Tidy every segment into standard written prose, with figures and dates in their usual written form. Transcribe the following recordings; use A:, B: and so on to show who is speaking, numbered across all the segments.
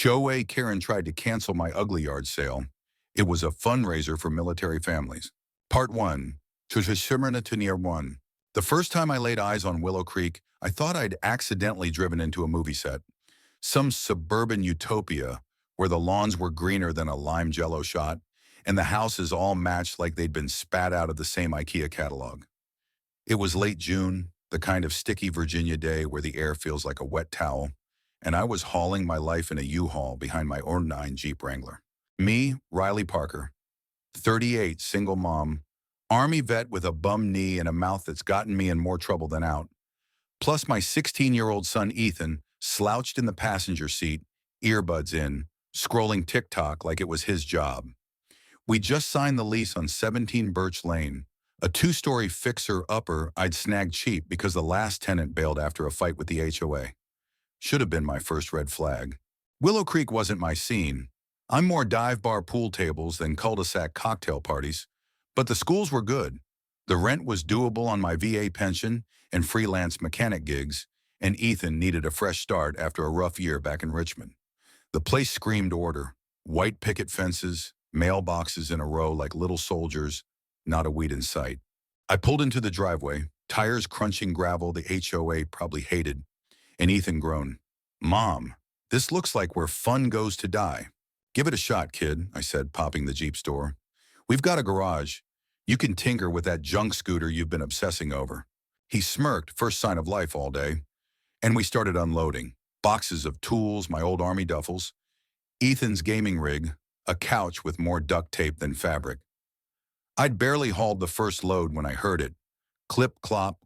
A: HOA Karen tried to cancel my ugly yard sale. It was a fundraiser for military families. Part 1. Near 1. The first time I laid eyes on Willow Creek, I thought I'd accidentally driven into a movie set. Some suburban utopia where the lawns were greener than a lime jello shot, and the houses all matched like they'd been spat out of the same IKEA catalog. It was late June, the kind of sticky Virginia day where the air feels like a wet towel, and I was hauling my life in a U-Haul behind my '09 Jeep Wrangler. Me, Riley Parker, 38, single mom, Army vet with a bum knee and a mouth that's gotten me in more trouble than out, plus my 16-year-old son Ethan, slouched in the passenger seat, earbuds in, scrolling TikTok like it was his job. We just signed the lease on 17 Birch Lane, a two-story fixer-upper I'd snagged cheap because the last tenant bailed after a fight with the HOA. Should have been my first red flag. Willow Creek wasn't my scene. I'm more dive bar pool tables than cul-de-sac cocktail parties, but the schools were good. The rent was doable on my VA pension and freelance mechanic gigs, and Ethan needed a fresh start after a rough year back in Richmond. The place screamed order. White picket fences, mailboxes in a row like little soldiers, not a weed in sight. I pulled into the driveway, tires crunching gravel the HOA probably hated, and Ethan groaned. "Mom, this looks like where fun goes to die." "Give it a shot, kid," I said, popping the Jeep's door. "We've got a garage. You can tinker with that junk scooter you've been obsessing over." He smirked, first sign of life all day, and we started unloading. Boxes of tools, my old Army duffels, Ethan's gaming rig, a couch with more duct tape than fabric. I'd barely hauled the first load when I heard it. Clip, clop,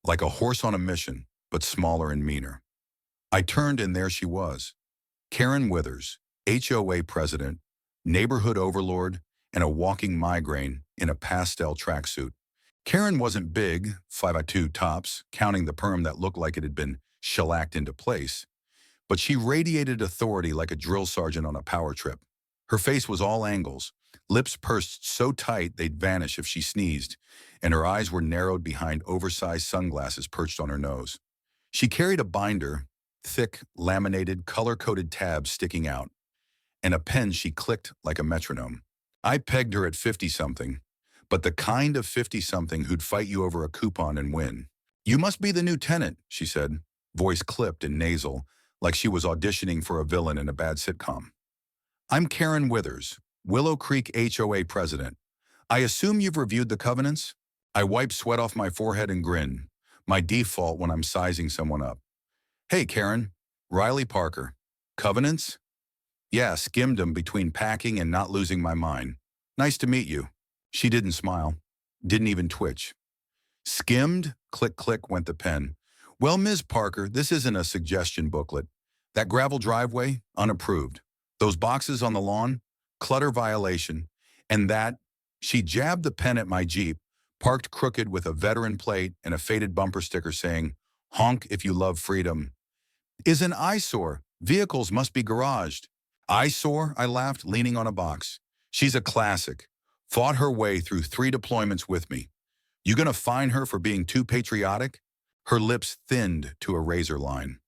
A: like a horse on a mission, but smaller and meaner. I turned and there she was. Karen Withers, HOA president, neighborhood overlord, and a walking migraine in a pastel tracksuit. Karen wasn't big, 5'2" tops, counting the perm that looked like it had been shellacked into place, but she radiated authority like a drill sergeant on a power trip. Her face was all angles, lips pursed so tight they'd vanish if she sneezed, and her eyes were narrowed behind oversized sunglasses perched on her nose. She carried a binder, thick, laminated, color-coded tabs sticking out, and a pen she clicked like a metronome. I pegged her at 50-something, but the kind of 50-something who'd fight you over a coupon and win. "You must be the new tenant," she said, voice clipped and nasal, like she was auditioning for a villain in a bad sitcom. "I'm Karen Withers, Willow Creek HOA president. I assume you've reviewed the covenants?" I wiped sweat off my forehead and grinned, my default when I'm sizing someone up. "Hey, Karen, Riley Parker. Covenants?" "Yeah, skimmed them between packing and not losing my mind. Nice to meet you." She didn't smile, didn't even twitch. "Skimmed?" Click, click went the pen. "Well, Ms. Parker, this isn't a suggestion booklet. That gravel driveway, unapproved. Those boxes on the lawn, clutter violation. And that," she jabbed the pen at my Jeep, parked crooked with a veteran plate and a faded bumper sticker saying, "Honk if you love freedom," "is an eyesore. Vehicles must be garaged." "Eyesore?" I laughed, leaning on a box. "She's a classic. Fought her way through 3 deployments with me. You gonna fine her for being too patriotic?" Her lips thinned to a razor line.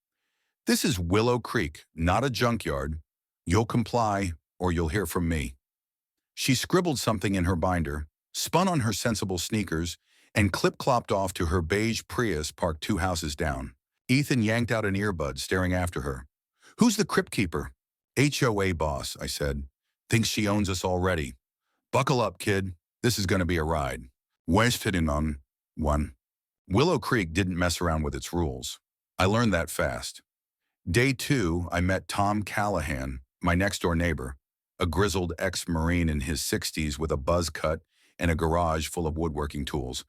A: "This is Willow Creek, not a junkyard. You'll comply, or you'll hear from me." She scribbled something in her binder, spun on her sensible sneakers, and clip-clopped off to her beige Prius parked 2 houses down. Ethan yanked out an earbud, staring after her. "Who's the crypt keeper?" "HOA boss," I said. "Thinks she owns us already. Buckle up, kid. This is gonna be a ride." Where's fitting on one? Willow Creek didn't mess around with its rules. I learned that fast. Day 2, I met Tom Callahan, my next-door neighbor, a grizzled ex-Marine in his 60s with a buzz cut and a garage full of woodworking tools.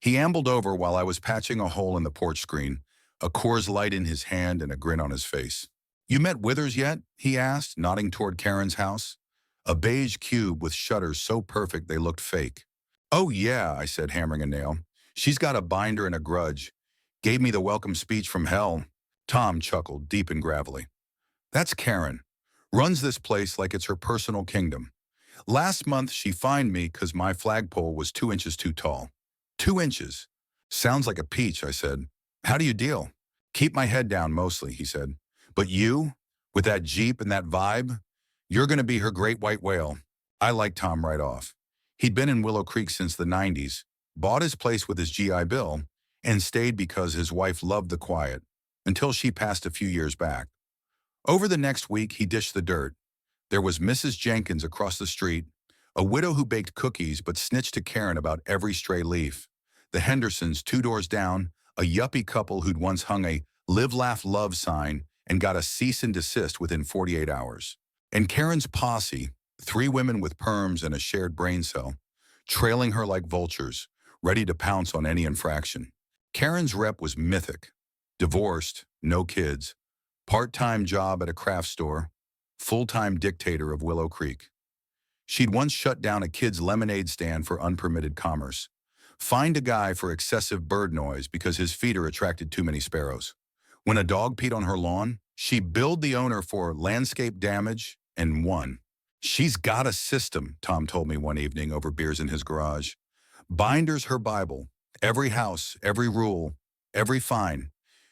A: He ambled over while I was patching a hole in the porch screen, a Coors Light in his hand and a grin on his face. "You met Withers yet?" he asked, nodding toward Karen's house. A beige cube with shutters so perfect they looked fake. "Oh yeah," I said, hammering a nail. "She's got a binder and a grudge. Gave me the welcome speech from hell." Tom chuckled, deep and gravelly. "That's Karen. Runs this place like it's her personal kingdom. Last month she fined me because my flagpole was 2 inches too tall." 2 inches. "Sounds like a peach," I said. "How do you deal?" "Keep my head down mostly," he said. "But you? With that Jeep and that vibe, you're going to be her great white whale. I liked Tom right off. He'd been in Willow Creek since the 90s, bought his place with his GI Bill, and stayed because his wife loved the quiet, until she passed a few years back. Over the next week, he dished the dirt. There was Mrs. Jenkins across the street, a widow who baked cookies but snitched to Karen about every stray leaf. The Hendersons, 2 doors down, a yuppie couple who'd once hung a "Live, Laugh, Love" sign and got a cease and desist within 48 hours. And Karen's posse, 3 women with perms and a shared brain cell, trailing her like vultures, ready to pounce on any infraction. Karen's rep was mythic. Divorced, no kids, part-time job at a craft store, full-time dictator of Willow Creek. She'd once shut down a kid's lemonade stand for unpermitted commerce, fined a guy for excessive bird noise because his feeder attracted too many sparrows. When a dog peed on her lawn, she billed the owner for landscape damage and won. She's got a system, Tom told me one evening over beers in his garage. Binder's her Bible. Every house, every rule, every fine.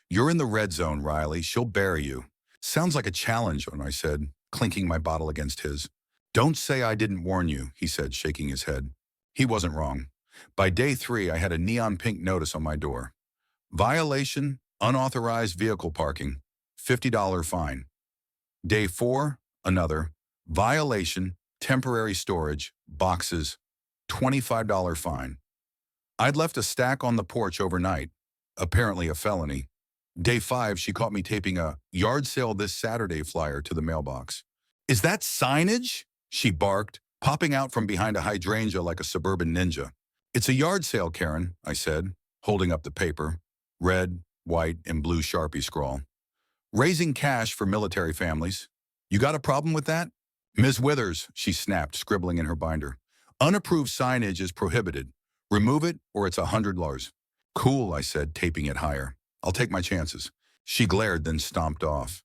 A: You're in the red zone, Riley. She'll bury you. Sounds like a challenge, I said, clinking my bottle against his. Don't say I didn't warn you, he said, shaking his head. He wasn't wrong. By day 3, I had a neon pink notice on my door. Violation, unauthorized vehicle parking, $50 fine. Day 4, another. Violation, temporary storage, boxes, $25 fine. I'd left a stack on the porch overnight, apparently a felony. Day 5, she caught me taping a "yard sale this Saturday" flyer to the mailbox. Is that signage? She barked, popping out from behind a hydrangea like a suburban ninja. It's a yard sale, Karen, I said, holding up the paper, red, white, and blue Sharpie scrawl. Raising cash for military families. You got a problem with that? Ms. Withers, she snapped, scribbling in her binder. Unapproved signage is prohibited. Remove it or it's $100. Cool, I said, taping it higher. I'll take my chances. She glared, then stomped off.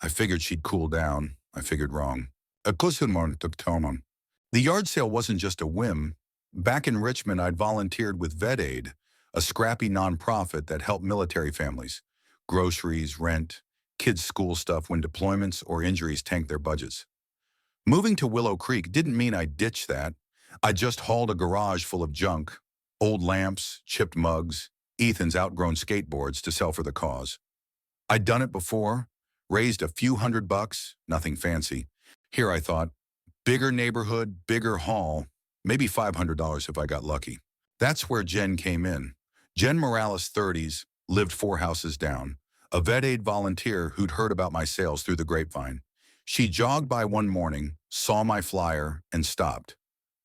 A: I figured she'd cool down. I figured wrong. The yard sale wasn't just a whim. Back in Richmond, I'd volunteered with Vet Aid, a scrappy nonprofit that helped military families. Groceries, rent, kids' school stuff when deployments or injuries tanked their budgets. Moving to Willow Creek didn't mean I ditched that. I just hauled a garage full of junk, old lamps, chipped mugs, Ethan's outgrown skateboards to sell for the cause. I'd done it before, raised a few $100, nothing fancy. Here, I thought, bigger neighborhood, bigger haul, maybe $500 if I got lucky. That's where Jen came in. Jen Morales, 30s, lived 4 houses down, a Vet Aid volunteer who'd heard about my sales through the grapevine. She jogged by one morning, saw my flyer, and stopped.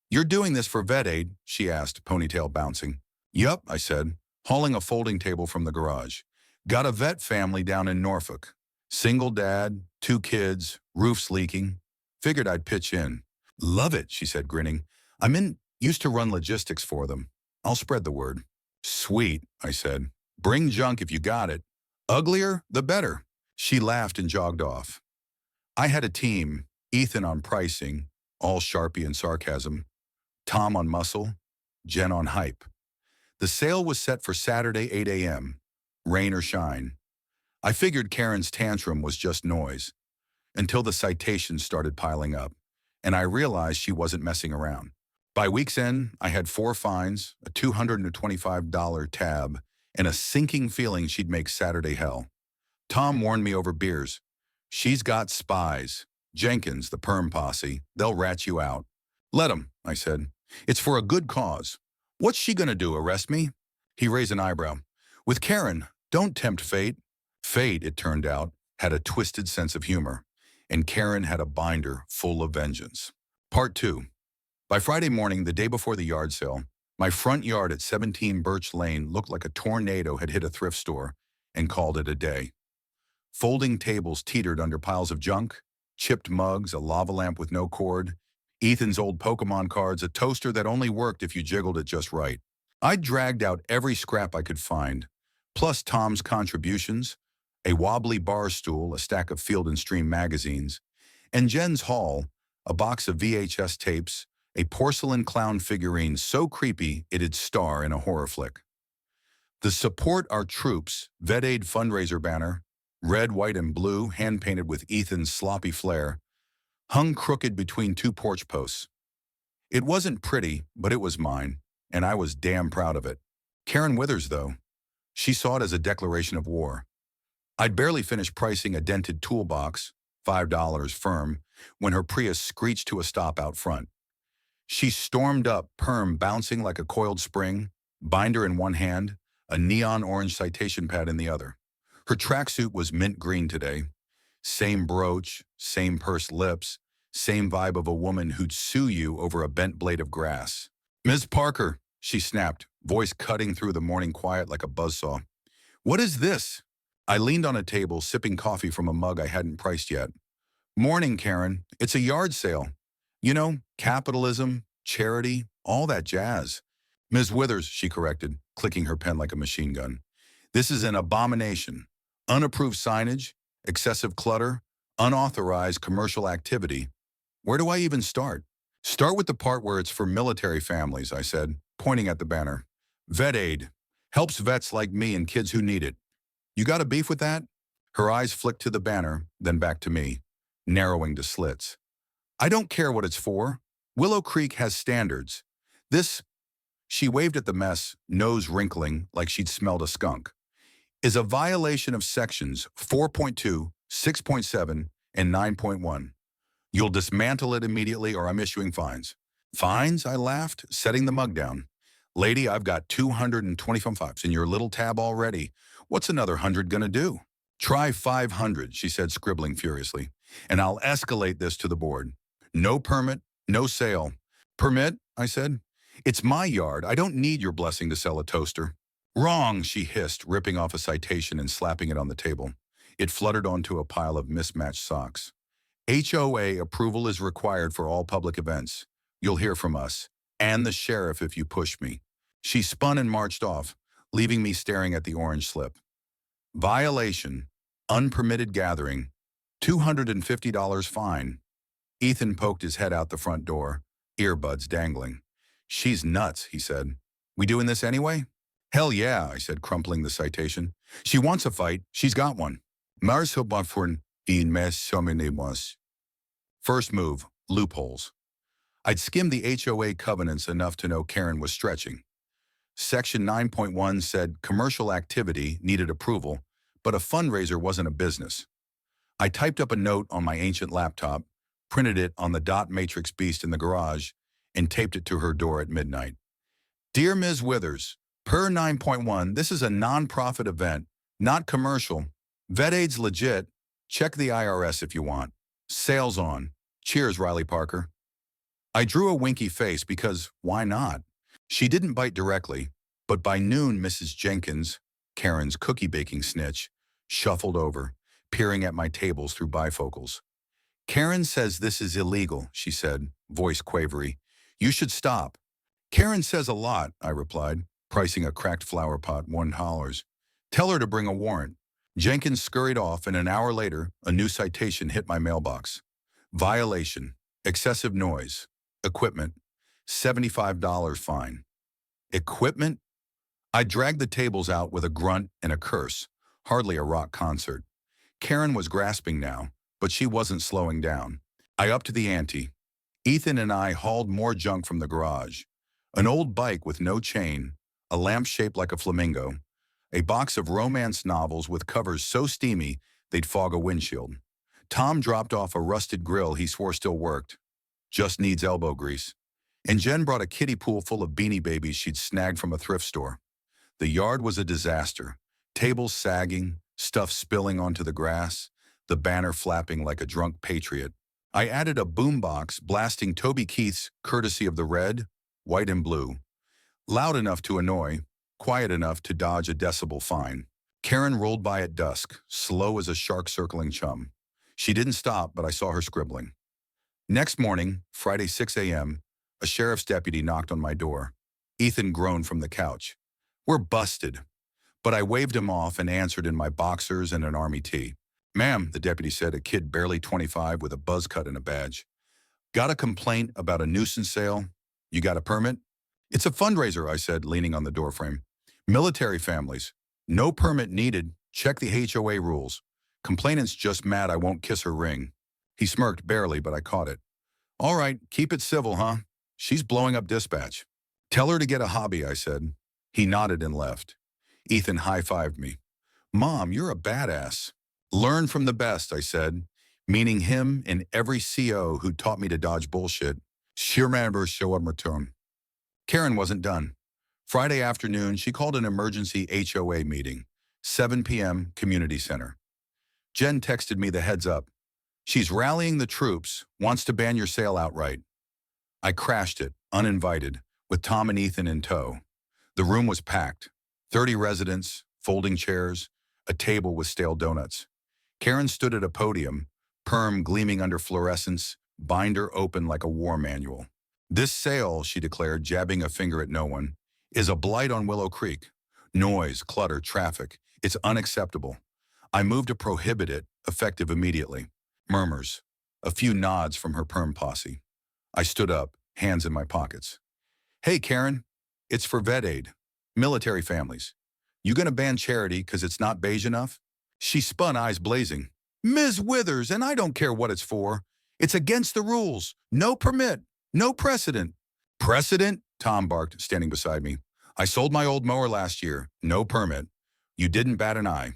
A: You're doing this for Vet Aid? She asked, ponytail bouncing. Yup, I said, hauling a folding table from the garage. Got a vet family down in Norfolk. Single dad, 2 kids, roofs leaking. Figured I'd pitch in. Love it, she said, grinning. Used to run logistics for them. I'll spread the word. Sweet, I said. Bring junk if you got it. Uglier, the better. She laughed and jogged off. I had a team, Ethan on pricing, all Sharpie and sarcasm, Tom on muscle, Jen on hype. The sale was set for Saturday, 8 a.m., rain or shine. I figured Karen's tantrum was just noise, until the citations started piling up, and I realized she wasn't messing around. By week's end, I had 4 fines, a $225 tab, and a sinking feeling she'd make Saturday hell. Tom warned me over beers. She's got spies. Jenkins, the perm posse, they'll rat you out. Let 'em, I said. It's for a good cause. What's she gonna do, arrest me? He raised an eyebrow. With Karen, don't tempt fate. Fate, it turned out, had a twisted sense of humor, and Karen had a binder full of vengeance. Part 2. By Friday morning, the day before the yard sale, my front yard at 17 Birch Lane looked like a tornado had hit a thrift store and called it a day. Folding tables teetered under piles of junk, chipped mugs, a lava lamp with no cord, Ethan's old Pokemon cards, a toaster that only worked if you jiggled it just right. I'd dragged out every scrap I could find, plus Tom's contributions, a wobbly bar stool, a stack of Field and Stream magazines, and Jen's haul, a box of VHS tapes, a porcelain clown figurine so creepy it'd star in a horror flick. The Support Our Troops Vet Aid fundraiser banner, red, white, and blue, hand-painted with Ethan's sloppy flair, hung crooked between two porch posts. It wasn't pretty, but it was mine, and I was damn proud of it. Karen Withers, though, she saw it as a declaration of war. I'd barely finished pricing a dented toolbox, $5 firm, when her Prius screeched to a stop out front. She stormed up, perm bouncing like a coiled spring, binder in one hand, a neon orange citation pad in the other. Her tracksuit was mint green today. Same brooch, same pursed lips, same vibe of a woman who'd sue you over a bent blade of grass. "Ms. Parker," she snapped, voice cutting through the morning quiet like a buzzsaw. "What is this?" I leaned on a table, sipping coffee from a mug I hadn't priced yet. "Morning, Karen. It's a yard sale. You know, capitalism, charity, all that jazz." "Ms. Withers," she corrected, clicking her pen like a machine gun. "This is an abomination. Unapproved signage, excessive clutter, unauthorized commercial activity. Where do I even start?" "Start with the part where it's for military families," I said, pointing at the banner. "Vet aid. Helps vets like me and kids who need it. You got a beef with that?" Her eyes flicked to the banner, then back to me, narrowing to slits. "I don't care what it's for. Willow Creek has standards. This," she waved at the mess, nose wrinkling like she'd smelled a skunk, "is a violation of sections 4.2, 6.7, and 9.1. You'll dismantle it immediately or I'm issuing fines." "Fines?" I laughed, setting the mug down. "Lady, I've got 225 in your little tab already. What's another 100 gonna do?" "Try 500, she said, scribbling furiously, "and I'll escalate this to the board. No permit, no sale." "Permit?" I said. "It's my yard. I don't need your blessing to sell a toaster." "Wrong," she hissed, ripping off a citation and slapping it on the table. It fluttered onto a pile of mismatched socks. "HOA approval is required for all public events. You'll hear from us, and the sheriff if you push me." She spun and marched off, leaving me staring at the orange slip. "Violation, unpermitted gathering, $250 fine." Ethan poked his head out the front door, earbuds dangling. "She's nuts," he said. "We doing this anyway?" "Hell yeah," I said, crumpling the citation. "She wants a fight. She's got one." Mars Hilbotforn in mes sominemos. First move, loopholes. I'd skimmed the HOA covenants enough to know Karen was stretching. Section 9.1 said commercial activity needed approval, but a fundraiser wasn't a business. I typed up a note on my ancient laptop, printed it on the dot matrix beast in the garage, and taped it to her door at midnight. "Dear Ms. Withers, per 9.1, this is a non-profit event, not commercial. Vet aid's legit. Check the IRS if you want. Sales on. Cheers, Riley Parker." I drew a winky face because why not? She didn't bite directly, but by noon Mrs. Jenkins, Karen's cookie baking snitch, shuffled over, peering at my tables through bifocals. "Karen says this is illegal," she said, voice quavery. "You should stop." "Karen says a lot," I replied, pricing a cracked flower pot $1. "Tell her to bring a warrant." Jenkins scurried off, and an hour later, a new citation hit my mailbox. "Violation, excessive noise, equipment, $75 fine." Equipment? I dragged the tables out with a grunt and a curse, hardly a rock concert. Karen was grasping now, but she wasn't slowing down. I upped the ante. Ethan and I hauled more junk from the garage. An old bike with no chain, a lamp shaped like a flamingo, a box of romance novels with covers so steamy they'd fog a windshield. Tom dropped off a rusted grill he swore still worked. Just needs elbow grease. And Jen brought a kiddie pool full of Beanie Babies she'd snagged from a thrift store. The yard was a disaster. Tables sagging, stuff spilling onto the grass, the banner flapping like a drunk patriot. I added a boombox blasting Toby Keith's Courtesy of the Red, White and Blue. Loud enough to annoy, quiet enough to dodge a decibel fine. Karen rolled by at dusk, slow as a shark circling chum. She didn't stop, but I saw her scribbling. Next morning, Friday 6 a.m., a sheriff's deputy knocked on my door. Ethan groaned from the couch. "We're busted." But I waved him off and answered in my boxers and an army tee. "Ma'am," the deputy said, a kid barely 25 with a buzz cut and a badge. "Got a complaint about a nuisance sale? You got a permit?" "It's a fundraiser," I said, leaning on the doorframe. "Military families. No permit needed. Check the HOA rules." Complainant's just mad I won't kiss her ring. He smirked barely, but I caught it. All right, keep it civil, huh? She's blowing up dispatch. Tell her to get a hobby, I said. He nodded and left. Ethan high-fived me. Mom, you're a badass. Learn from the best, I said, meaning him and every CO who taught me to dodge bullshit. Schirmaber show up return. Karen wasn't done. Friday afternoon, she called an emergency HOA meeting, 7 p.m., community center. Jen texted me the heads up. She's rallying the troops, wants to ban your sale outright. I crashed it, uninvited, with Tom and Ethan in tow. The room was packed. 30 residents, folding chairs, a table with stale donuts. Karen stood at a podium, perm gleaming under fluorescence, binder open like a war manual. This sale, she declared, jabbing a finger at no one, is a blight on Willow Creek. Noise, clutter, traffic. It's unacceptable. I moved to prohibit it, effective immediately. Murmurs. A few nods from her perm posse. I stood up, hands in my pockets. Hey, Karen. It's for vet aid. Military families. You gonna ban charity because it's not beige enough? She spun, eyes blazing. Ms. Withers, and I don't care what it's for. It's against the rules. No permit. No precedent. Precedent? Tom barked, standing beside me. I sold my old mower last year. No permit. You didn't bat an eye.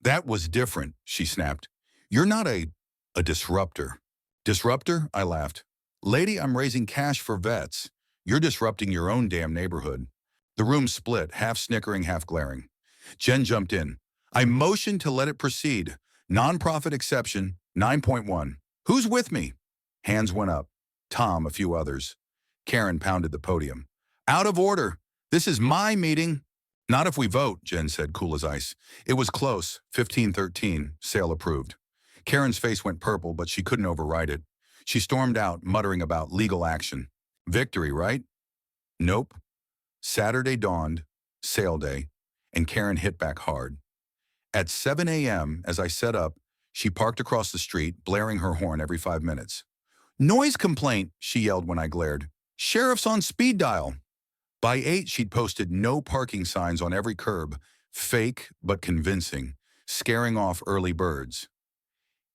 A: That was different, she snapped. You're not a disruptor. Disruptor? I laughed. Lady, I'm raising cash for vets. You're disrupting your own damn neighborhood. The room split, half snickering, half glaring. Jen jumped in. I motioned to let it proceed. Nonprofit exception, 9.1. Who's with me? Hands went up. Tom, a few others. Karen pounded the podium. Out of order. This is my meeting. Not if we vote, Jen said, cool as ice. It was close, 15-13, sale approved. Karen's face went purple, but she couldn't override it. She stormed out, muttering about legal action. Victory, right? Nope. Saturday dawned, sale day, and Karen hit back hard. At 7 a.m., as I set up, she parked across the street, blaring her horn every 5 minutes. Noise complaint, she yelled when I glared. Sheriff's on speed dial. By 8, she'd posted no parking signs on every curb, fake but convincing, scaring off early birds.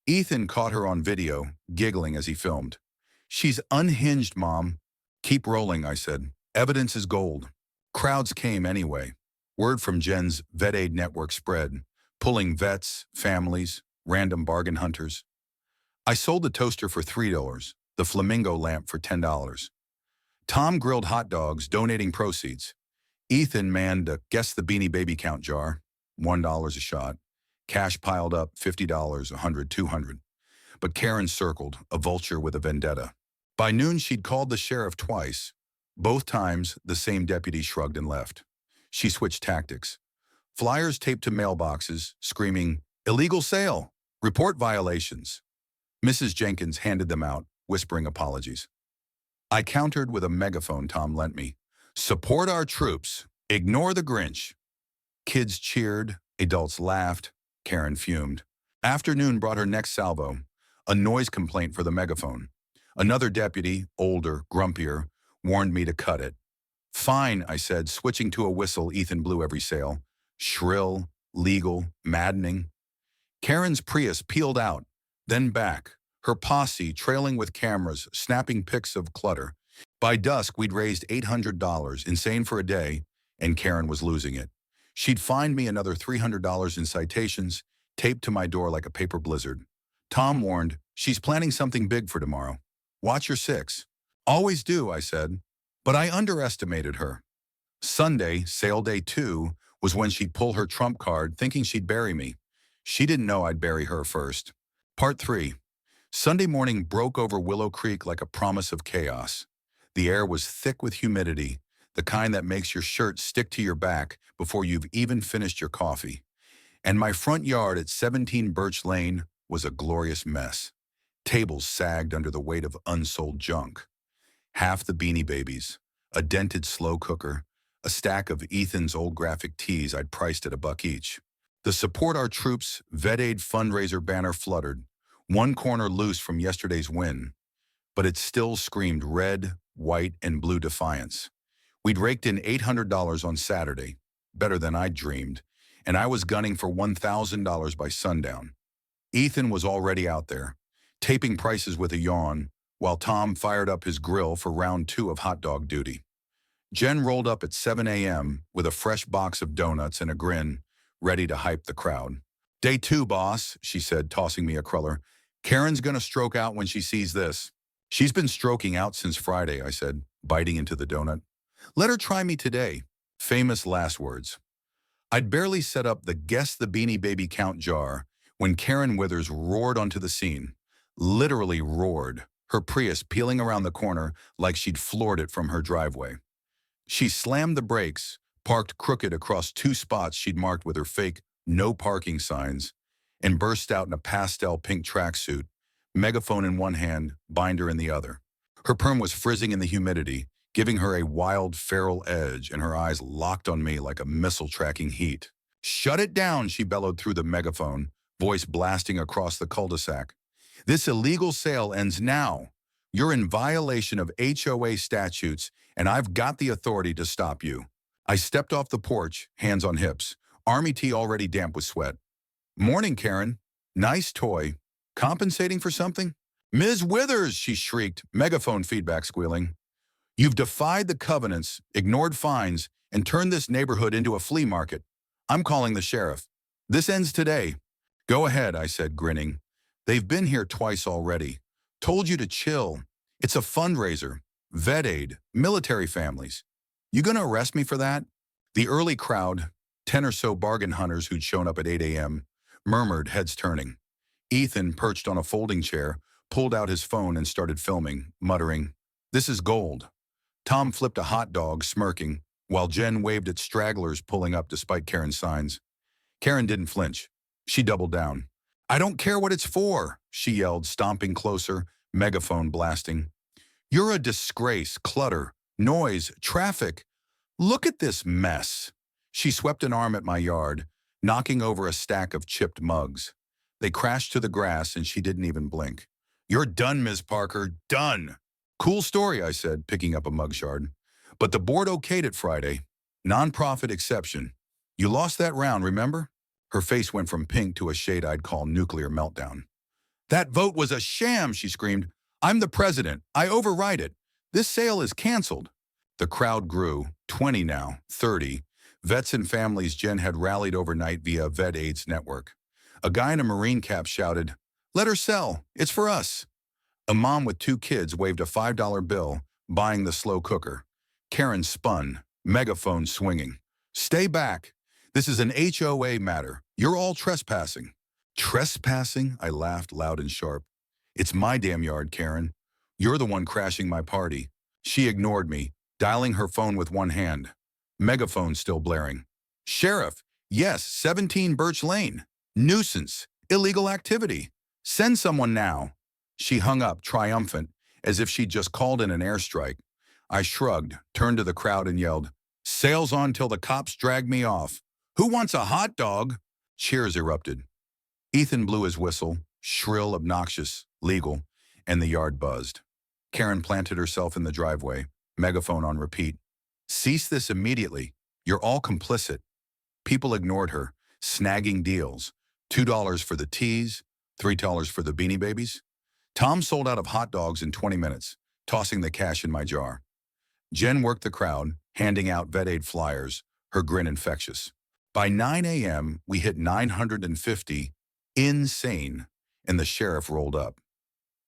A: Ethan caught her on video, giggling as he filmed. She's unhinged, Mom. Keep rolling, I said. Evidence is gold. Crowds came anyway. Word from Jen's Vet Aid network spread, pulling vets, families, random bargain hunters. I sold the toaster for $3, the flamingo lamp for $10. Tom grilled hot dogs, donating proceeds. Ethan manned a guess the Beanie Baby count jar, $1 a shot. Cash piled up, $50, $100, $200. But Karen circled, a vulture with a vendetta. By noon, she'd called the sheriff twice. Both times, the same deputy shrugged and left. She switched tactics. Flyers taped to mailboxes, screaming, illegal sale, report violations. Mrs. Jenkins handed them out, whispering apologies. I countered with a megaphone Tom lent me. Support our troops. Ignore the Grinch. Kids cheered. Adults laughed. Karen fumed. Afternoon brought her next salvo, a noise complaint for the megaphone. Another deputy, older, grumpier, warned me to cut it. Fine, I said, switching to a whistle Ethan blew every sale. Shrill, legal, maddening. Karen's Prius peeled out, then back, her posse trailing with cameras, snapping pics of clutter. By dusk, we'd raised $800, insane for a day, and Karen was losing it. She'd fined me another $300 in citations, taped to my door like a paper blizzard. Tom warned, she's planning something big for tomorrow. Watch your 6. Always do, I said, but I underestimated her. Sunday, sale day 2, was when she'd pull her trump card, thinking she'd bury me. She didn't know I'd bury her first. Part 3. Sunday morning broke over Willow Creek like a promise of chaos. The air was thick with humidity, the kind that makes your shirt stick to your back before you've even finished your coffee. And my front yard at 17 Birch Lane was a glorious mess. Tables sagged under the weight of unsold junk. Half the Beanie Babies, a dented slow cooker, a stack of Ethan's old graphic tees I'd priced at $1 each. The Support Our Troops Vet Aid fundraiser banner fluttered, one corner loose from yesterday's win, but it still screamed red, white, and blue defiance. We'd raked in $800 on Saturday, better than I'd dreamed, and I was gunning for $1,000 by sundown. Ethan was already out there, taping prices with a yawn, while Tom fired up his grill for round 2 of hot dog duty. Jen rolled up at 7 a.m. with a fresh box of donuts and a grin, ready to hype the crowd. "Day 2, boss," she said, tossing me a cruller. "Karen's gonna stroke out when she sees this." "She's been stroking out since Friday," I said, biting into the donut. "Let her try me today." Famous last words. I'd barely set up the Guess the Beanie Baby count jar when Karen Withers roared onto the scene. Literally roared, her Prius peeling around the corner like she'd floored it from her driveway. She slammed the brakes, parked crooked across 2 spots she'd marked with her fake "no parking" signs, and burst out in a pastel pink tracksuit, megaphone in one hand, binder in the other. Her perm was frizzing in the humidity, giving her a wild, feral edge, and her eyes locked on me like a missile tracking heat. "Shut it down," she bellowed through the megaphone, voice blasting across the cul-de-sac. "This illegal sale ends now. You're in violation of HOA statutes, and I've got the authority to stop you." I stepped off the porch, hands on hips, army tee already damp with sweat. "Morning, Karen. Nice toy. Compensating for something?" "Ms. Withers," she shrieked, megaphone feedback squealing. "You've defied the covenants, ignored fines, and turned this neighborhood into a flea market. I'm calling the sheriff. This ends today." "Go ahead," I said, grinning. "They've been here twice already. Told you to chill. It's a fundraiser. Vet aid, military families. You gonna arrest me for that?" The early crowd, 10 or so bargain hunters who'd shown up at 8 a.m., murmured, heads turning. Ethan, perched on a folding chair, pulled out his phone and started filming, muttering, "This is gold." Tom flipped a hot dog, smirking, while Jen waved at stragglers pulling up despite Karen's signs. Karen didn't flinch. She doubled down. "I don't care what it's for," she yelled, stomping closer, megaphone blasting. "You're a disgrace, clutter, noise, traffic. Look at this mess." She swept an arm at my yard, knocking over a stack of chipped mugs. They crashed to the grass and she didn't even blink. "You're done, Ms. Parker, done." "Cool story," I said, picking up a mug shard. "But the board okayed it Friday. Non-profit exception. You lost that round, remember?" Her face went from pink to a shade I'd call nuclear meltdown. "That vote was a sham," she screamed. "I'm the president. I override it. This sale is canceled." The crowd grew, 20 now, 30. Vets and families Jen had rallied overnight via Vet Aid's network. A guy in a Marine cap shouted, "Let her sell. It's for us." A mom with 2 kids waved a $5 bill, buying the slow cooker. Karen spun, megaphone swinging. "Stay back. This is an HOA matter. You're all trespassing." "Trespassing?" I laughed loud and sharp. "It's my damn yard, Karen. You're the one crashing my party." She ignored me, dialing her phone with one hand. Megaphone still blaring. "Sheriff, yes, 17 Birch Lane. Nuisance. Illegal activity. Send someone now." She hung up, triumphant, as if she'd just called in an airstrike. I shrugged, turned to the crowd and yelled, "Sales on till the cops drag me off. Who wants a hot dog?" Cheers erupted. Ethan blew his whistle, shrill, obnoxious, legal, and the yard buzzed. Karen planted herself in the driveway, megaphone on repeat. "Cease this immediately. You're all complicit." People ignored her, snagging deals. $2 for the teas, $3 for the Beanie Babies. Tom sold out of hot dogs in 20 minutes, tossing the cash in my jar. Jen worked the crowd, handing out Vet Aid flyers, her grin infectious. By 9 a.m., we hit 950, insane, and the sheriff rolled up.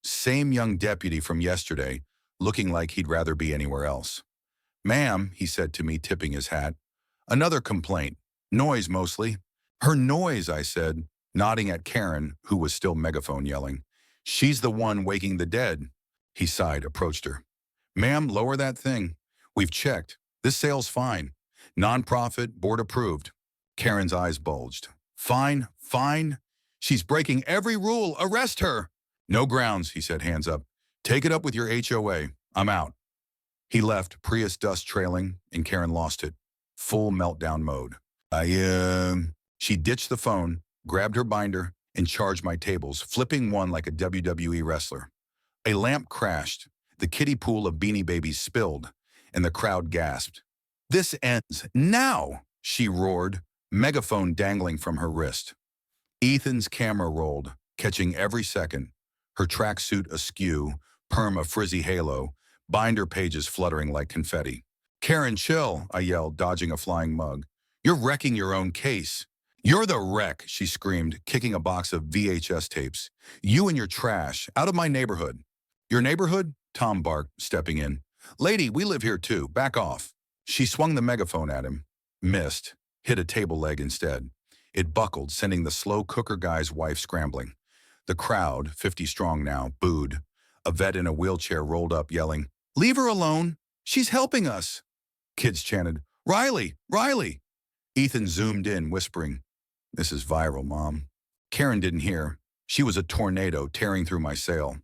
A: Same young deputy from yesterday, looking like he'd rather be anywhere else. "Ma'am," he said to me, tipping his hat. "Another complaint. Noise mostly." "Her noise," I said, nodding at Karen, who was still megaphone yelling. "She's the one waking the dead." He sighed, approached her. "Ma'am, lower that thing. We've checked. This sale's fine. Non-profit, board approved." Karen's eyes bulged. "Fine, fine. She's breaking every rule. Arrest her." "No grounds," he said, hands up. "Take it up with your HOA. I'm out." He left, Prius dust trailing, and Karen lost it. Full meltdown mode. She ditched the phone, grabbed her binder, and charged my tables, flipping one like a WWE wrestler. A lamp crashed, the kiddie pool of Beanie Babies spilled, and the crowd gasped. "This ends now," she roared, megaphone dangling from her wrist. Ethan's camera rolled, catching every second. Her tracksuit askew, perm a frizzy halo, binder pages fluttering like confetti. Karen, chill, I yelled, dodging a flying mug. You're wrecking your own case. You're the wreck, she screamed, kicking a box of VHS tapes. You and your trash, out of my neighborhood. Your neighborhood? Tom barked, stepping in. Lady, we live here too, back off. She swung the megaphone at him. Missed, hit a table leg instead. It buckled, sending the slow cooker guy's wife scrambling. The crowd, 50 strong now, booed. A vet in a wheelchair rolled up, yelling, Leave her alone. She's helping us. Kids chanted, Riley, Riley. Ethan zoomed in, whispering, This is viral, Mom. Karen didn't hear. She was a tornado tearing through my sail.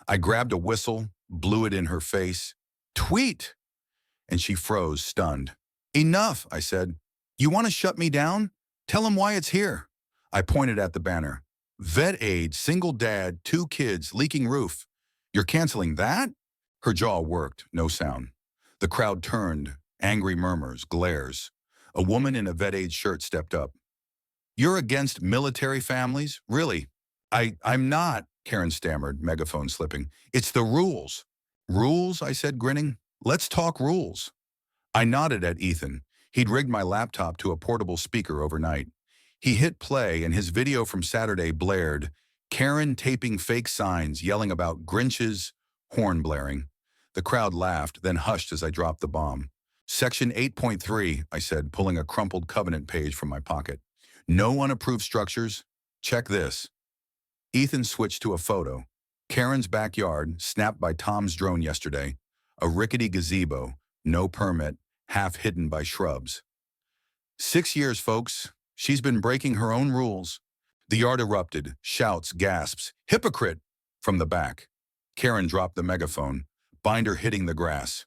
A: I grabbed a whistle, blew it in her face. Tweet! And she froze, stunned. Enough, I said. You want to shut me down? Tell him why it's here. I pointed at the banner. Vet aid, single dad, 2 kids, leaking roof. You're canceling that? Her jaw worked, no sound. The crowd turned, angry murmurs, glares. A woman in a vet aid shirt stepped up. You're against military families? Really? I'm not, Karen stammered, megaphone slipping. It's the rules. Rules, I said, grinning. Let's talk rules. I nodded at Ethan. He'd rigged my laptop to a portable speaker overnight. He hit play and his video from Saturday blared, Karen taping fake signs, yelling about Grinches, horn blaring. The crowd laughed, then hushed as I dropped the bomb. Section 8.3, I said, pulling a crumpled covenant page from my pocket. No unapproved structures. Check this. Ethan switched to a photo. Karen's backyard, snapped by Tom's drone yesterday. A rickety gazebo, no permit, half hidden by shrubs. 6 years, folks. She's been breaking her own rules. The yard erupted, shouts, gasps, hypocrite, from the back. Karen dropped the megaphone, binder hitting the grass.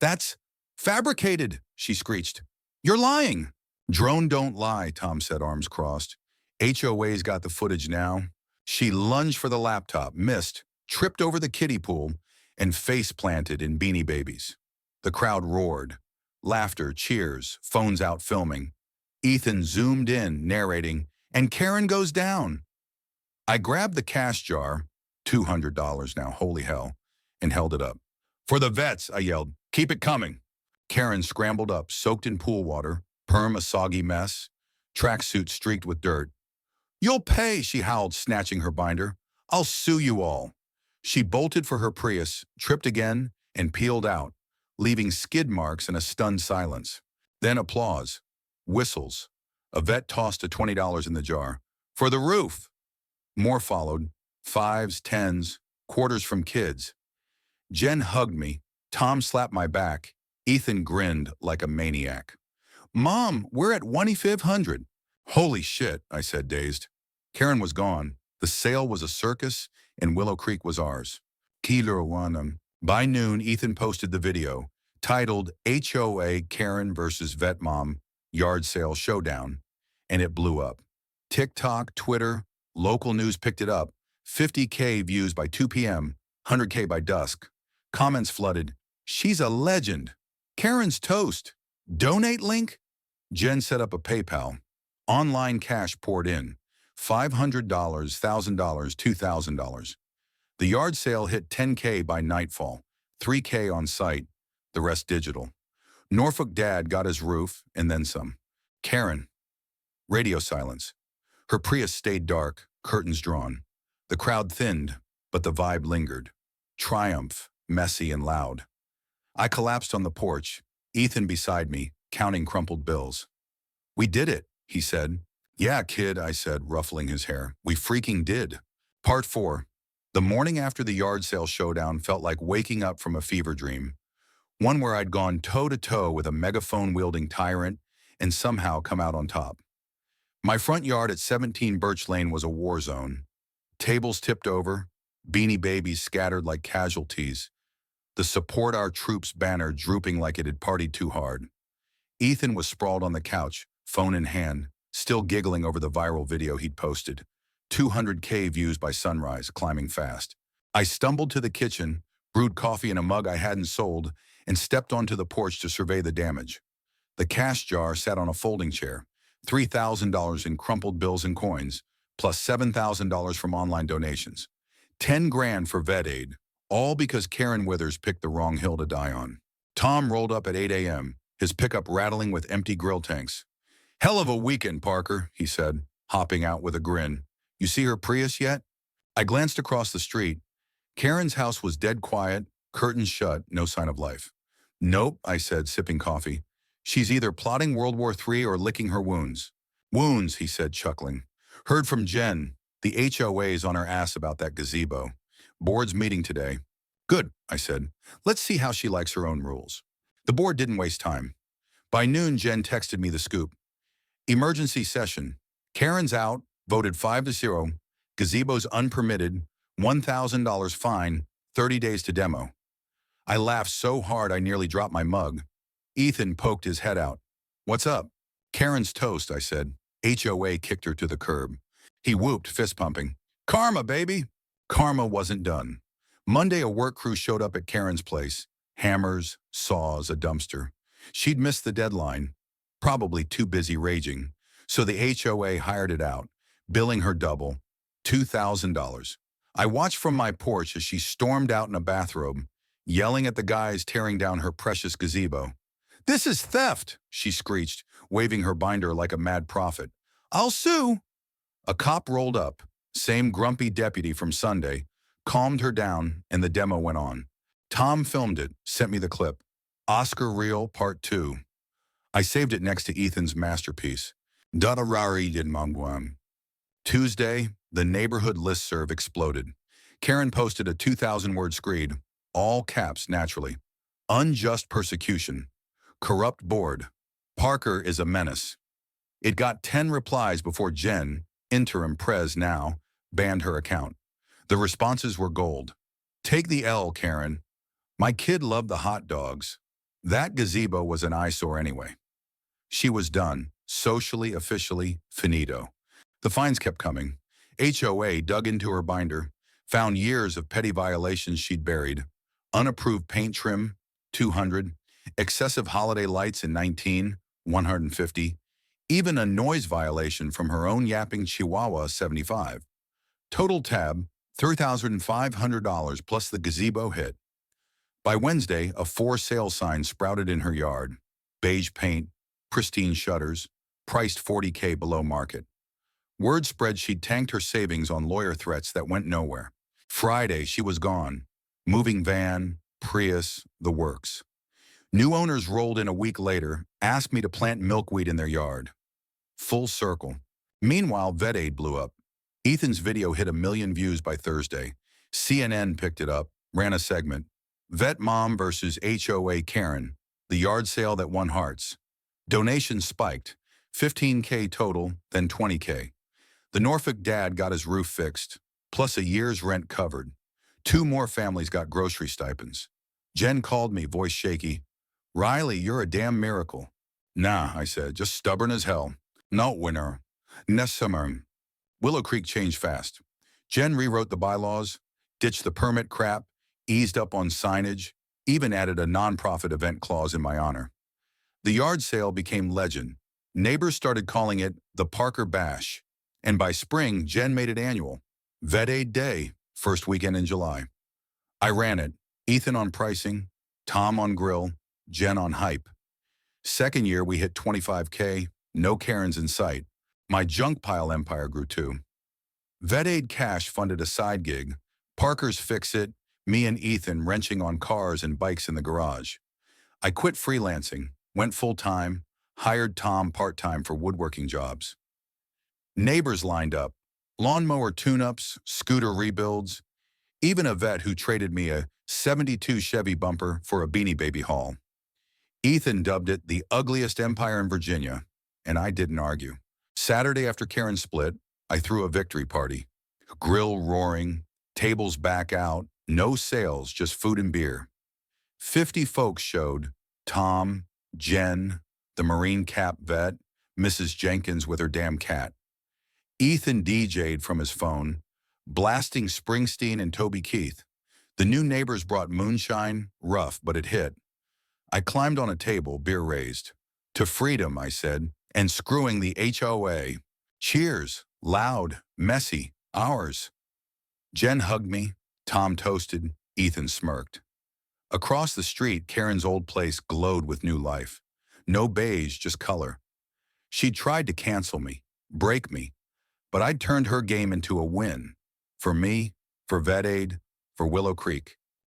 A: That's fabricated, she screeched. You're lying. Drone don't lie, Tom said, arms crossed. HOA's got the footage now. She lunged for the laptop, missed, tripped over the kiddie pool, and face planted in Beanie Babies. The crowd roared. Laughter, cheers, phones out filming. Ethan zoomed in, narrating, and Karen goes down. I grabbed the cash jar, $200 now, holy hell, and held it up. For the vets, I yelled, keep it coming. Karen scrambled up, soaked in pool water, perm a soggy mess, tracksuit streaked with dirt. You'll pay, she howled, snatching her binder. I'll sue you all. She bolted for her Prius, tripped again, and peeled out, leaving skid marks and a stunned silence. Then applause. Whistles. A vet tossed a $20 in the jar. For the roof. More followed. 5s, 10s, quarters from kids. Jen hugged me. Tom slapped my back. Ethan grinned like a maniac. Mom, we're at 2500. Holy shit, I said, dazed. Karen was gone. The sale was a circus, and Willow Creek was ours. By noon, Ethan posted the video, titled HOA Karen versus Vet Mom Yard Sale Showdown, and it blew up. TikTok, Twitter, local news picked it up. 50K views by 2 p.m., 100K by dusk. Comments flooded. She's a legend. Karen's toast. Donate link? Jen set up a PayPal. Online cash poured in. $500, $1,000, $2,000. The yard sale hit 10K by nightfall, 3K on site, the rest digital. Norfolk Dad got his roof and then some. Karen. Radio silence. Her Prius stayed dark, curtains drawn. The crowd thinned, but the vibe lingered. Triumph, messy and loud. I collapsed on the porch, Ethan beside me, counting crumpled bills. We did it, he said. Yeah, kid, I said, ruffling his hair. We freaking did. Part 4. The morning after the yard sale showdown felt like waking up from a fever dream. One where I'd gone toe-to-toe with a megaphone-wielding tyrant and somehow come out on top. My front yard at 17 Birch Lane was a war zone. Tables tipped over, Beanie Babies scattered like casualties, the Support Our Troops banner drooping like it had partied too hard. Ethan was sprawled on the couch, phone in hand, still giggling over the viral video he'd posted. 200K views by sunrise, climbing fast. I stumbled to the kitchen, brewed coffee in a mug I hadn't sold, and stepped onto the porch to survey the damage. The cash jar sat on a folding chair, $3,000 in crumpled bills and coins, plus $7,000 from online donations. 10 grand for vet aid, all because Karen Withers picked the wrong hill to die on. Tom rolled up at 8 a.m., his pickup rattling with empty grill tanks. "Hell of a weekend, Parker," he said, hopping out with a grin. "You see her Prius yet?" I glanced across the street. Karen's house was dead quiet, curtains shut, no sign of life. "Nope," I said, sipping coffee. "She's either plotting World War III or licking her wounds." "Wounds," he said, chuckling. "Heard from Jen. The HOA's on her ass about that gazebo. Board's meeting today." "Good," I said. "Let's see how she likes her own rules." The board didn't waste time. By noon, Jen texted me the scoop. "Emergency session. Karen's out, voted 5-0. Gazebo's unpermitted, $1,000 fine, 30 days to demo." I laughed so hard I nearly dropped my mug. Ethan poked his head out. "What's up?" "Karen's toast," I said. HOA kicked her to the curb. He whooped, fist-pumping. "Karma, baby!" Karma wasn't done. Monday, a work crew showed up at Karen's place. Hammers, saws, a dumpster. She'd missed the deadline, probably too busy raging, so the HOA hired it out, billing her double, $2,000. I watched from my porch as she stormed out in a bathrobe, yelling at the guys tearing down her precious gazebo. "This is theft," she screeched, waving her binder like a mad prophet. "I'll sue." A cop rolled up, same grumpy deputy from Sunday, calmed her down, and the demo went on. Tom filmed it, sent me the clip. Oscar Reel Part 2. I saved it next to Ethan's masterpiece. Dadarari did Mangwam. Tuesday, the neighborhood listserv exploded. Karen posted a 2,000-word screed, all caps naturally. "Unjust persecution. Corrupt board. Parker is a menace." It got 10 replies before Jen, interim prez now, banned her account. The responses were gold. "Take the L, Karen. My kid loved the hot dogs. That gazebo was an eyesore anyway." She was done, socially, officially, finito. The fines kept coming. HOA dug into her binder, found years of petty violations she'd buried. Unapproved paint trim, 200. Excessive holiday lights in 19, 150. Even a noise violation from her own yapping Chihuahua, 75. Total tab, $3,500 plus the gazebo hit. By Wednesday, a for sale sign sprouted in her yard. Beige paint, pristine shutters, priced $40K below market. Word spread she'd tanked her savings on lawyer threats that went nowhere. Friday, she was gone. Moving van, Prius, the works. New owners rolled in a week later, asked me to plant milkweed in their yard. Full circle. Meanwhile, vet aid blew up. Ethan's video hit 1 million views by Thursday. CNN picked it up, ran a segment. Vet mom versus HOA Karen, the yard sale that won hearts. Donations spiked, 15K total, then 20K. The Norfolk dad got his roof fixed, plus a year's rent covered. 2 more families got grocery stipends. Jen called me, voice shaky. "Riley, you're a damn miracle." "Nah," I said, "just stubborn as hell. No winner. Next summer." Willow Creek changed fast. Jen rewrote the bylaws, ditched the permit crap, eased up on signage, even added a nonprofit event clause in my honor. The yard sale became legend. Neighbors started calling it the Parker Bash. And by spring, Jen made it annual. Vet Aid Day, first weekend in July. I ran it. Ethan on pricing, Tom on grill, Jen on hype. Second year, we hit 25K, no Karens in sight. My junk pile empire grew too. Vet Aid cash funded a side gig. Parker's Fix It, me and Ethan wrenching on cars and bikes in the garage. I quit freelancing, went full-time, hired Tom part-time for woodworking jobs. Neighbors lined up, lawnmower tune-ups, scooter rebuilds, even a vet who traded me a '72 Chevy bumper for a Beanie Baby haul. Ethan dubbed it the ugliest empire in Virginia, and I didn't argue. Saturday after Karen split, I threw a victory party. Grill roaring, tables back out, no sales, just food and beer. 50 folks showed. Tom, Jen, the Marine Cap vet, Mrs. Jenkins with her damn cat. Ethan DJ'd from his phone, blasting Springsteen and Toby Keith. The new neighbors brought moonshine, rough, but it hit. I climbed on a table, beer raised. "To freedom," I said, and screwing the HOA. "Cheers." Loud, messy, ours. Jen hugged me, Tom toasted, Ethan smirked. Across the street, Karen's old place glowed with new life. No beige, just color. She'd tried to cancel me, break me, but I'd turned her game into a win. For me, for Vet Aid, for Willow Creek.